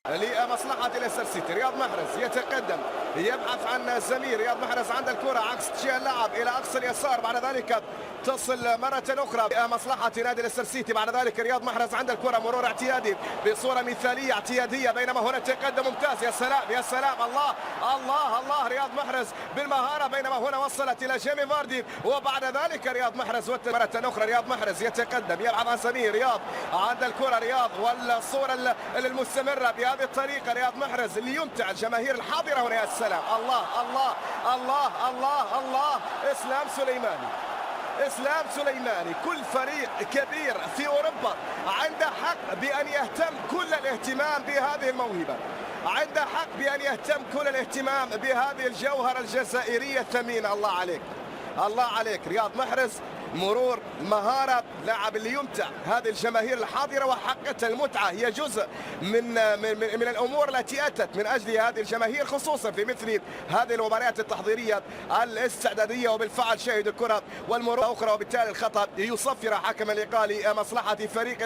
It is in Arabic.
لمصلحة ليستر سيتي. رياض محرز يتقدم، يبحث عن زميل. رياض محرز عند الكرة عكس تشجيع اللعب إلى أقصى اليسار، بعد ذلك تصل مرة أخرى مصلحة نادي ليستر سيتي. بعد ذلك رياض محرز عند الكرة، مرور اعتيادي بصورة مثالية اعتيادية، بينما هنا تقدم ممتاز. يا سلام يا سلام، الله الله الله، رياض محرز بالمهارة، بينما هنا وصلت إلى جيمي فاردي، وبعد ذلك رياض محرز مرة أخرى. رياض محرز يتقدم، يلعب عن زميل. رياض عند الكرة، رياض والصورة المستمرة بهذه الطريقة. رياض محرز اللي يمتع الجماهير الحاضرة هنا. يا سلام، الله الله الله الله الله، اسلام سليماني. اسلام سليماني، كل فريق كبير في اوروبا عنده حق بان يهتم كل الاهتمام بهذه الموهبه، عنده حق بان يهتم كل الاهتمام بهذه الجوهره الجزائريه الثمينه. الله عليك الله عليك رياض محرز، مرور، مهارة، لاعب اللي يمتع هذه الجماهير الحاضرة، وحقيقة المتعة هي جزء من الأمور التي أتت من أجل هذه الجماهير، خصوصا في مثل هذه المباريات التحضيرية الاستعدادية. وبالفعل شهد الكرة والمرور أخرى، وبالتالي الخطأ يصفر حكم اللقاء لمصلحة فريق